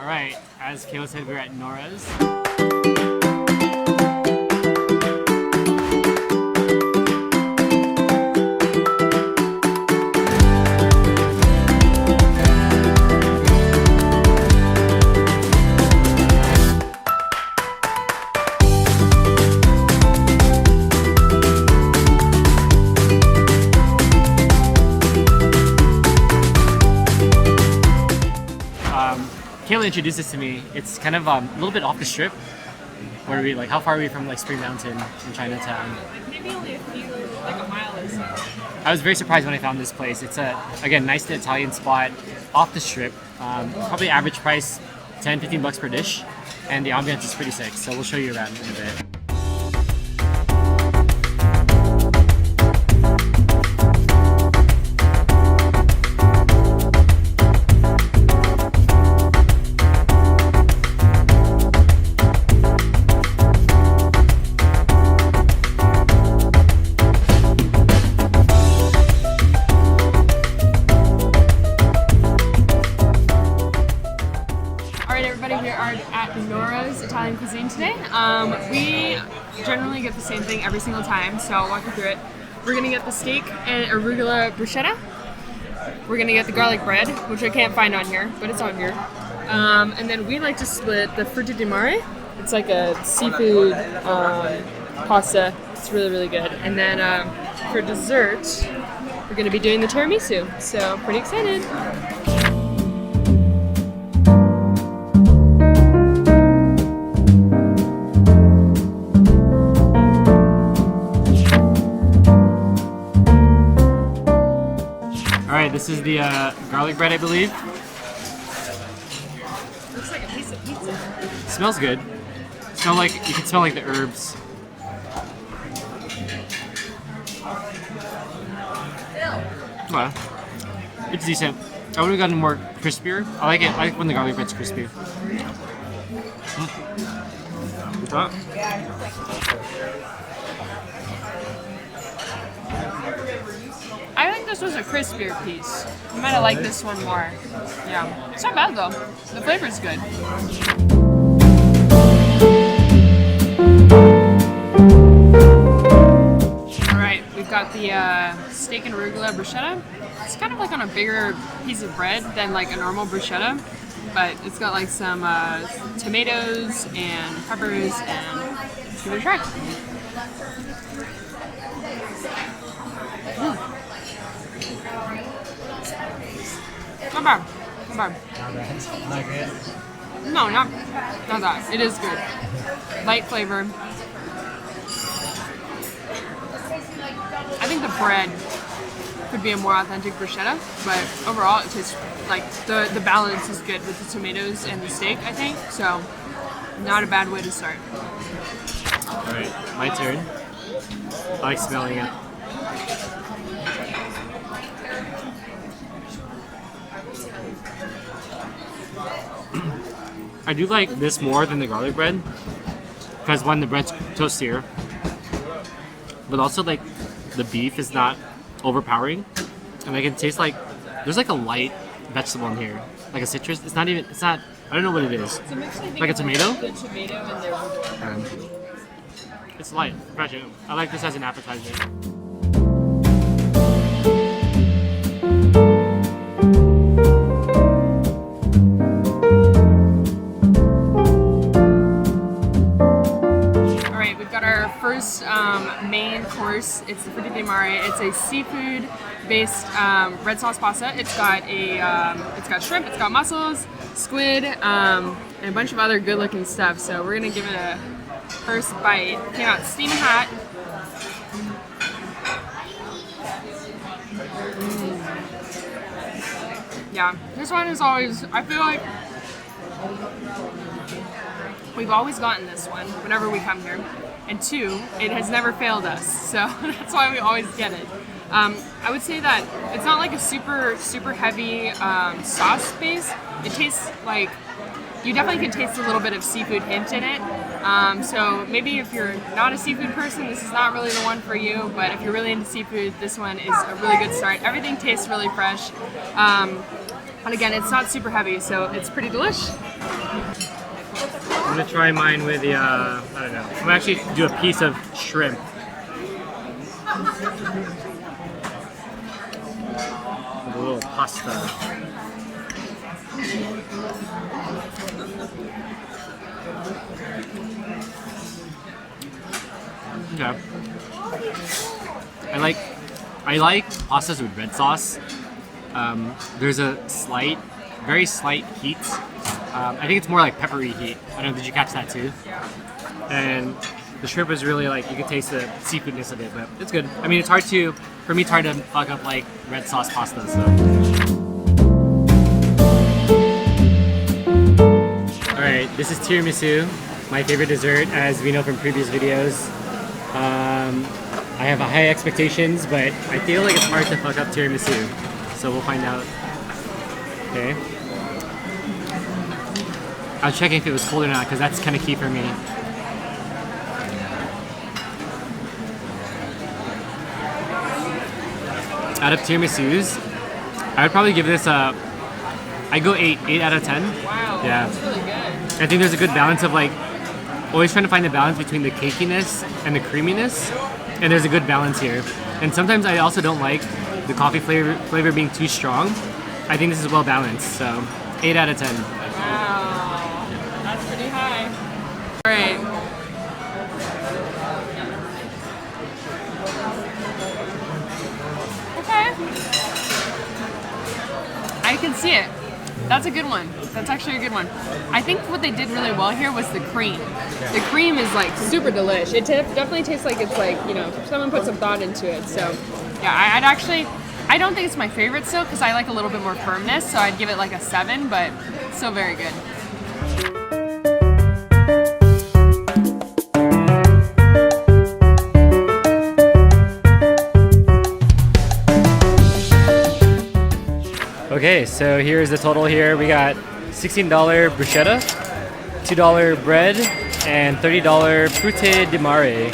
Alright, as Kayla said, we're at Nora's. Kayla introduced this to me. It's kind of a little bit off the strip. Where are we, like, how far are we from like Spring Mountain in Chinatown? Maybe only like a mile or so. I was very surprised when I found this place. It's a, again, nice Italian spot off the strip. Probably average price, 10-15 bucks per dish. And the ambiance is pretty sick. So we'll show you around in a bit. We are at Nora's Italian Cuisine today. We generally get the same thing every single time, so I'll walk you through it. We're gonna get the steak and arugula bruschetta. We're gonna get the garlic bread, which I can't find on here, but it's on here. And then we like to split the Fruitti Di Mare. It's like a seafood pasta. It's really, really good. And then for dessert, we're gonna be doing the tiramisu. So pretty excited. Alright, this is the garlic bread, I believe. Looks like a piece of pizza. Smells good. You can smell like the herbs. Well, it's decent. I would have gotten more crispier. I like it. I like when the garlic bread's crispy. I think this was a crispier piece. You might have liked this one more. Yeah, it's not bad though. The flavor's good. All right, we've got the steak and arugula bruschetta. It's kind of like on a bigger piece of bread than like a normal bruschetta, but it's got like some tomatoes and peppers, and let's give it a try. Not bad. Not bad. Not good. No, not that. It is good. Light flavor. I think the bread could be a more authentic bruschetta, but overall it tastes like the balance is good with the tomatoes and the steak, I think. So, not a bad way to start. Alright, my turn. I like smelling it. I do like this more than the garlic bread because one, the bread's toastier, but also like the beef is not overpowering, and I can taste like there's like a light vegetable in here, like a citrus. It's not. I don't know what it is. So like a tomato. The tomato and the It's light, fresh. I like this as an appetizer. First main course, it's the Fruitti Di Mare. It's a seafood-based red sauce pasta. It's got shrimp, it's got mussels, squid, and a bunch of other good-looking stuff. So we're gonna give it a first bite. Came out steaming hot. Yeah, this one is always. I feel like we've always gotten this one whenever we come here. And two, it has never failed us, so that's why we always get it. I would say that it's not like a super heavy sauce base. It tastes like, you definitely can taste a little bit of seafood hint in it. So maybe if you're not a seafood person, this is not really the one for you, but if you're really into seafood, this one is a really good start. Everything tastes really fresh. And again, it's not super heavy, so it's pretty delish. I'm gonna try mine with the, I don't know. I'm gonna actually do a piece of shrimp. With a little pasta. Okay. I like pastas with red sauce. There's a very slight heat. I think it's more like peppery heat. I don't know, did you catch that too? Yeah. And the shrimp is really like, you can taste the seafoodness of it, but it's good. I mean, for me it's hard to fuck up like red sauce pasta, so. Alright, this is tiramisu, my favorite dessert, as we know from previous videos. I have high expectations, but I feel like it's hard to fuck up tiramisu, so we'll find out. Okay. I was checking if it was cold or not, because that's kind of key for me. Out of tiramisus, I would probably give this a, I go 8 out of 10. Wow, yeah. That's really good. I think there's a good balance of like, always trying to find the balance between the cakiness and the creaminess, and there's a good balance here. And sometimes I also don't like the coffee flavor being too strong. I think this is well balanced, so 8 out of 10. Wow, that's pretty high. All right. Okay. I can see it. That's a good one. That's actually a good one. I think what they did really well here was the cream. The cream is like super delish. It definitely tastes like it's like, you know, someone put some thought into it. So yeah, I don't think it's my favorite still because I like a little bit more firmness. So I'd give it like a 7, but still very good. Okay, so here's the total here. We got $16 bruschetta, $2 bread, and $30 Fruitti Di Mare.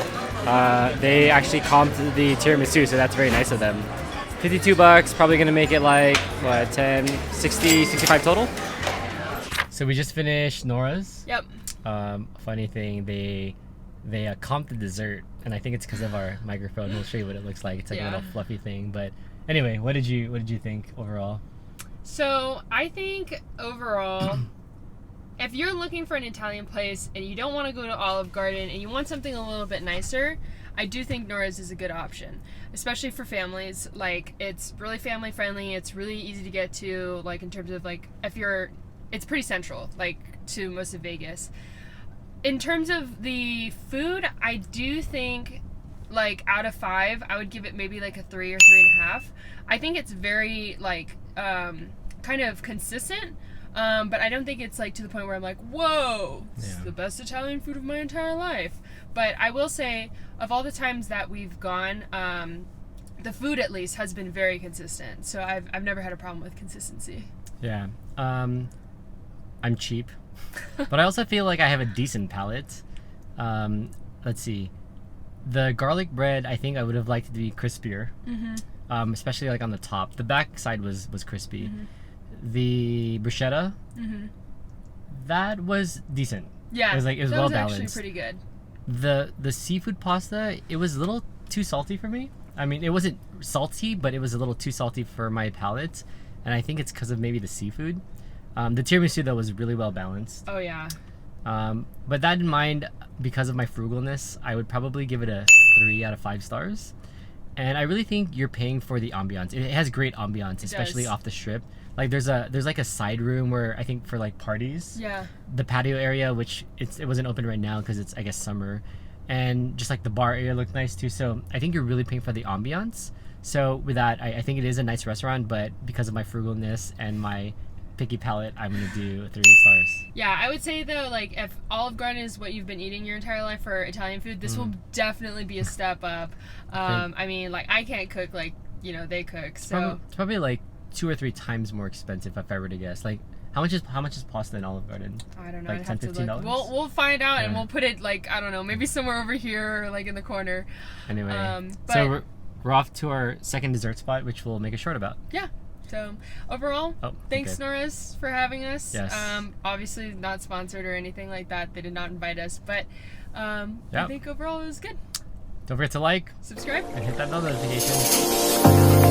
They actually comped the tiramisu, so that's very nice of them. 52 bucks, probably gonna make it like, what, 10, 60, 65 total? So we just finished Nora's. Yep. Funny thing, they comped the dessert, and I think it's because of our microphone. We'll show you what it looks like. It's like a little fluffy thing, but anyway, what did you think overall? So I think overall, if you're looking for an Italian place and you don't want to go to Olive Garden and you want something a little bit nicer, I do think Nora's is a good option, especially for families. Like, it's really family friendly. It's really easy to get to, like, in terms of like, it's pretty central, like, to most of Vegas. In terms of the food, I do think, like, out of 5, I would give it maybe like a 3 or 3.5. I think it's very like kind of consistent, but I don't think it's like to the point where I'm like, whoa, this is the best Italian food of my entire life. But I will say, of all the times that we've gone, the food at least has been very consistent. So I've never had a problem with consistency. Yeah, I'm cheap, but I also feel like I have a decent palate. Let's see. The garlic bread, I think I would have liked it to be crispier, especially like on the top. The back side was crispy. The bruschetta, that was decent. Yeah, it was well balanced. Actually pretty good. The seafood pasta, it was a little too salty for me. I mean, it wasn't salty, but it was a little too salty for my palate, and I think it's because of maybe the seafood. The tiramisu though was really well balanced. Oh yeah. But that in mind, because of my frugalness, I would probably give it a 3 out of 5 stars. And I really think you're paying for the ambiance. It has great ambiance, especially off the strip. Like there's like a side room where I think for like parties. Yeah. The patio area, which it wasn't open right now because it's, I guess, summer, and just like the bar area looked nice too. So I think you're really paying for the ambiance. So with that, I think it is a nice restaurant, but because of my frugalness and my picky palate, I'm gonna do 3 stars. Yeah, I would say though, like if Olive Garden is what you've been eating your entire life for Italian food, this will definitely be a step up. I mean, like I can't cook like they cook, so it's probably like 2 or 3 times more expensive if I were to guess. Like how much is pasta in Olive Garden? I don't know. Like $10, $15. We'll find out, and we'll put it like, I don't know, maybe somewhere over here or like in the corner. Anyway, so we're off to our second dessert spot, which we'll make a short about. Yeah. So overall, thanks okay. Noras for having us. Yes. Obviously not sponsored or anything like that. They did not invite us, but I think overall it was good. Don't forget to like, subscribe, and hit that bell notification.